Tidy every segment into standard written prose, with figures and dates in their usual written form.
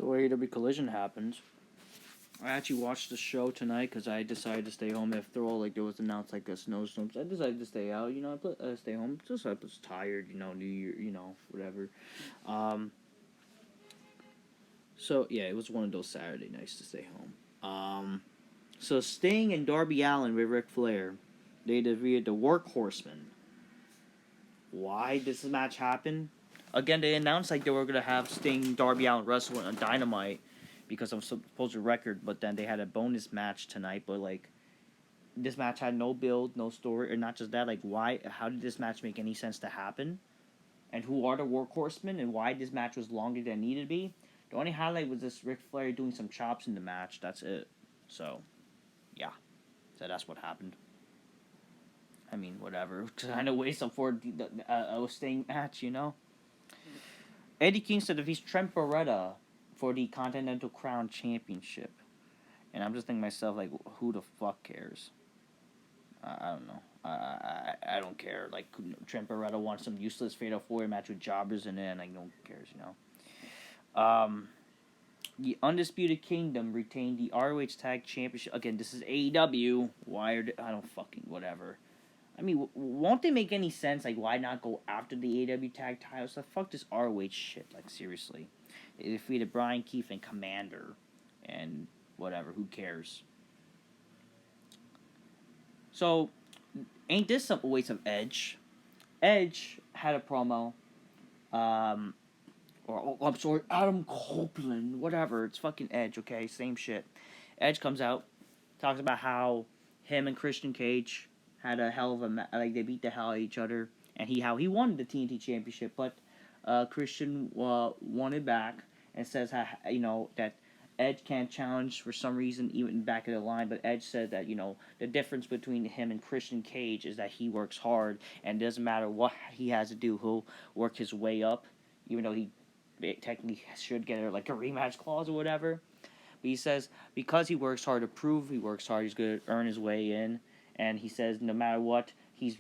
So AEW Collision happened. I actually watched the show tonight because I decided to stay home after all. Like, there was announced like a snowstorm, so I decided to stay out. You know, I stay home. Just I was tired. You know, New Year. You know, whatever. So yeah, it was one of those Saturday nights to stay home. So Sting and Darby Allin with Ric Flair, they defeated the Workhorsemen. Why did this match happen? Again, they announced like they were gonna have Sting, Darby Allin wrestle on Dynamite because of supposed record, but then they had a bonus match tonight. But like, this match had no build, no story, or not just that. Like, why? How did this match make any sense to happen? And who are the Workhorsemen? And why this match was longer than it needed to be? The only highlight was this Ric Flair doing some chops in the match. That's it. So, yeah. So that's what happened. I mean, whatever. Kind of waste of for a Sting match, you know. Eddie Kingston defeats Trent Beretta for the Continental Crown Championship. And I'm just thinking to myself, like, who the fuck cares? I don't know. I don't care. Like, Trent Beretta wants some useless Fatal 4 match with jobbers in it, and like, no one cares, you know. The Undisputed Kingdom retained the ROH Tag Championship. Again, this is AEW. Why are they, I don't fucking whatever. I mean, won't they make any sense? Like, why not go after the AEW Tag titles? Like, fuck this ROH shit. Like, seriously. They defeated Brian Keith and Commander. And whatever. Who cares? So, ain't this some waste of Edge? Edge had a promo. I'm sorry, Adam Copeland. Whatever. It's fucking Edge, okay? Same shit. Edge comes out. Talks about how him and Christian Cage had a hell of a like they beat the hell out of each other, and how he won the TNT Championship, but Christian won it back and says how, you know, that Edge can't challenge for some reason even back of the line, but Edge said that, you know, the difference between him and Christian Cage is that he works hard and it doesn't matter what he has to do, he'll work his way up, even though he technically should get like a rematch clause or whatever. But he says because he works hard to prove he works hard, he's going to earn his way in. And he says no matter what, he'll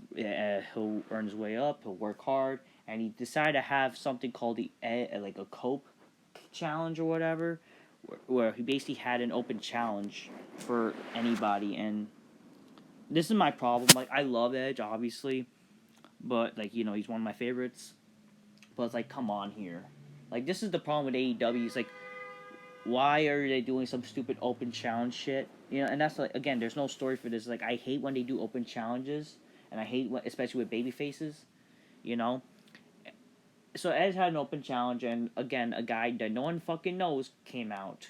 earn his way up, he'll work hard. And he decided to have something called like a Cope challenge or whatever, where he basically had an open challenge for anybody. And this is my problem. Like, I love Edge, obviously, but like, you know, he's one of my favorites. But it's like, come on here. Like, this is the problem with AEW. It's like, why are they doing some stupid open challenge shit? You know, and that's like, again, there's no story for this. Like, I hate when they do open challenges, and I hate when, especially with baby faces, you know. So Edge had an open challenge, and again, a guy that no one fucking knows came out,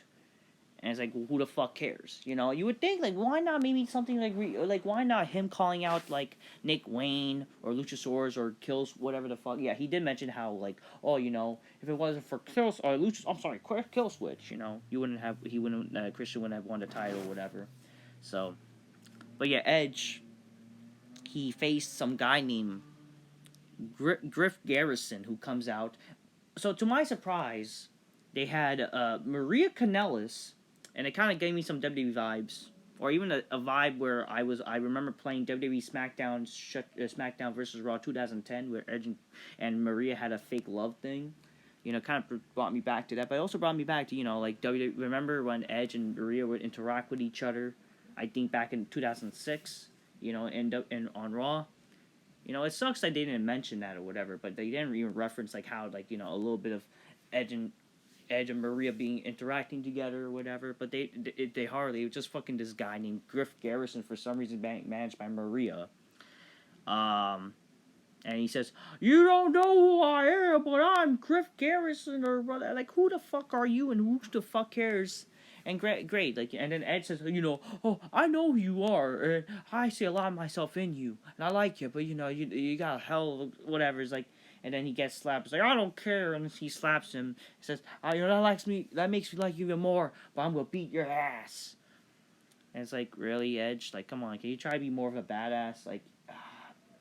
and it's like, well, who the fuck cares? You know, you would think like, why not maybe something like why not him calling out like Nick Wayne or Luchasaurus or Kills, whatever the fuck. Yeah, he did mention how like, oh, you know, if it wasn't for Kill Switch, you know, Christian wouldn't have won the title or whatever. So, but yeah, Edge, he faced some guy named Griff Garrison who comes out. So to my surprise, they had Maria Kanellis. And it kind of gave me some WWE vibes, or even a vibe where I remember playing WWE SmackDown versus Raw 2010, where Edge and Maria had a fake love thing. You know, kind of brought me back to that, but it also brought me back to, you know, like WWE. Remember when Edge and Maria would interact with each other? I think back in 2006. You know, and on Raw. You know, it sucks that they didn't mention that or whatever, but they didn't even reference like how, like, you know, a little bit of Edge and Maria interacting together or whatever, but they hardly. It was just fucking this guy named Griff Garrison, for some reason managed by Maria. And he says, "You don't know who I am, but I'm Griff Garrison," or like, who the fuck are you and who the fuck cares? And great, like, and then Edge says, you know, oh, I know who you are, and I see a lot of myself in you, and I like you, but you know, you got a hell of whatever. It's like. And then he gets slapped. He's like, I don't care. And he slaps him. He says, you know, that makes me like you even more, but I'm going to beat your ass. And it's like, really, Edge? Like, come on. Can you try to be more of a badass? Like,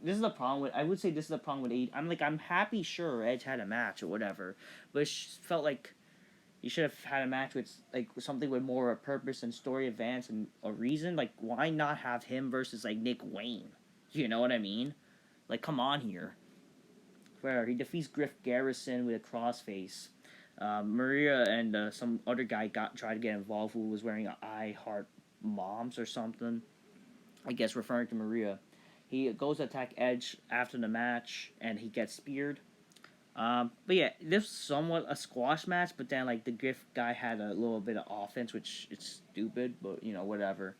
this is the problem with, I would say this is the problem with AEW. I'm happy, sure, Edge had a match or whatever, but it felt like you should have had a match with, like, something with more a purpose and story advance and a reason. Like, why not have him versus, like, Nick Wayne? You know what I mean? Like, come on here. Where he defeats Griff Garrison with a crossface. Maria and some other guy tried to get involved who was wearing an I Heart Moms or something. I guess referring to Maria. He goes to attack Edge after the match, and he gets speared. But yeah, this was somewhat a squash match, but then like the Griff guy had a little bit of offense, which it's stupid, but whatever.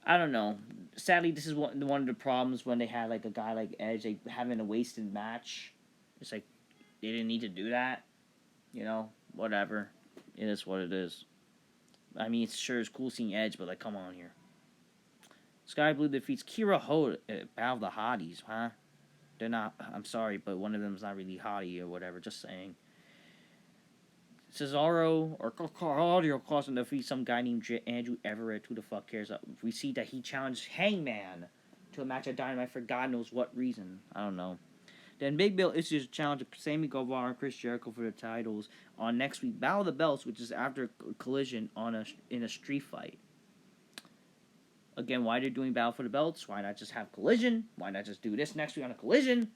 I don't know. Sadly, this is one of the problems when they had like a guy like Edge, like having a wasted match. It's like they didn't need to do that. Whatever. It is what it is. I mean, it's cool seeing Edge, but like, come on here. Skye Blue defeats Kiera Ho at Battle of the Hotties, huh? They're not. I'm sorry, but one of them's not really hottie or whatever. Just saying. Cesaro or Claudio Castagnoli defeats some guy named Andrew Everett. Who the fuck cares? We see that he challenged Hangman to a match at Dynamite for God knows what reason. I don't know. Then Big Bill issues a challenge to Sammy Guevara and Chris Jericho for the titles on next week Battle of the Belts, which is after Collision in a street fight. Again, why they're doing Battle for the Belts? Why not just have Collision? Why not just do this next week on a Collision?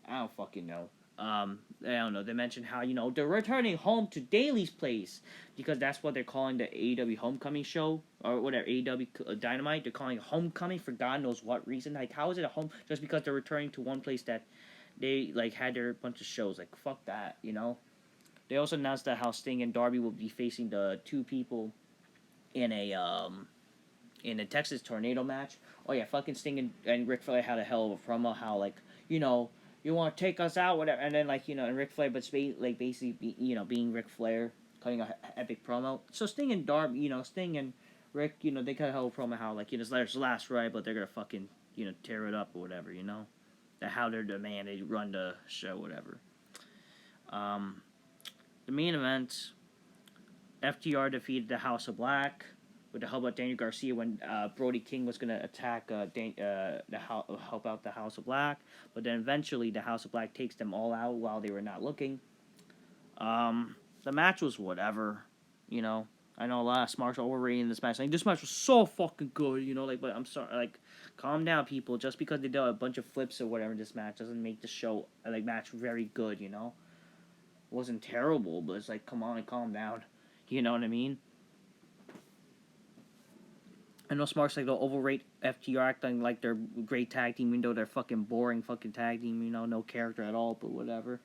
I don't fucking know. I don't know. They mentioned how, they're returning home to Daly's place because that's what they're calling the AEW Homecoming show or whatever, AEW Dynamite. They're calling it Homecoming for God knows what reason. Like, how is it a home? Just because they're returning to one place that they, like, had their bunch of shows. Like, fuck that, They also announced that how Sting and Darby will be facing the two people in a Texas Tornado match. Oh yeah, fucking Sting and Ric Flair had a hell of a promo. How like you want to take us out, whatever, and then like and Ric Flair, but basically being Ric Flair, cutting a epic promo. So Sting and Darby, Sting and Rick, they cut a hell of a promo. How like it's their last ride, but they're gonna fucking tear it up or whatever. That how they're the man, they run the show, whatever. The main event, FTR defeated the House of Black with the help of Daniel Garcia when Brody King was going to attack help out the House of Black. But then eventually the House of Black takes them all out while they were not looking. The match was whatever, I know a lot of smarts are overrating this match. Like, this match was so fucking good, but I'm sorry, like, calm down, people. Just because they did a bunch of flips or whatever in this match doesn't make the show, match very good, It wasn't terrible, but it's like, come on and calm down. You know what I mean? I know Smart's like they'll overrate FTR acting like they're a great tag team, even though they're fucking boring fucking tag team, no character at all, but whatever.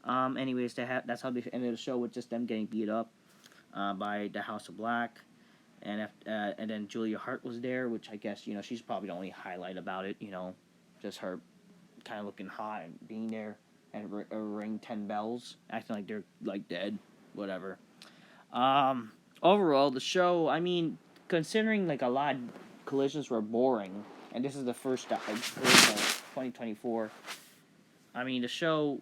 Anyways, that's how they ended the show with just them getting beat up by the House of Black, and then Julia Hart was there, which I guess she's probably the only highlight about it, just her kind of looking hot and being there and ring 10 bells, acting like they're like dead, whatever. Overall, the show, I mean, considering like a lot of collisions were boring, and this is the first of 2024. I mean, the show,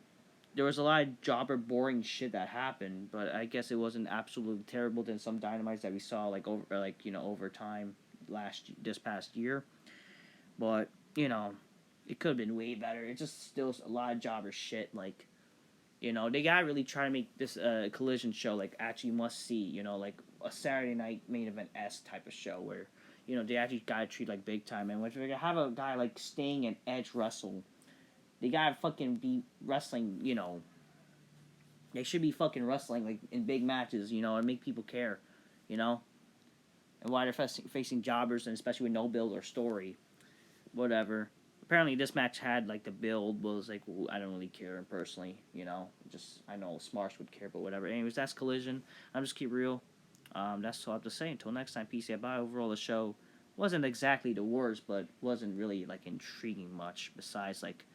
there was a lot of jobber boring shit that happened, but I guess it wasn't absolutely terrible than some Dynamites that we saw over time this past year. But it could have been way better. It's just still a lot of jobber shit. Like, they gotta really try to make this collision show like actually must see. Like a Saturday night main event type of show where they actually gotta treat like big time. And if they're gonna have a guy like Sting and Edge wrestle, they gotta fucking be wrestling. They should be fucking wrestling like in big matches. And make people care. And why they're facing jobbers, and especially with no build or story, whatever. Apparently, this match had, like, the build was, like, I don't really care personally, I know Smarts would care, but whatever. Anyways, that's Collision. I'm just keep real. That's all I have to say. Until next time, peace out. Bye. Overall, the show wasn't exactly the worst, but wasn't really, like, intriguing much, besides, like,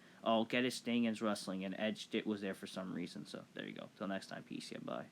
get his Sting and wrestling, and Edge was there for some reason, so there you go. Till next time, peace out. Bye.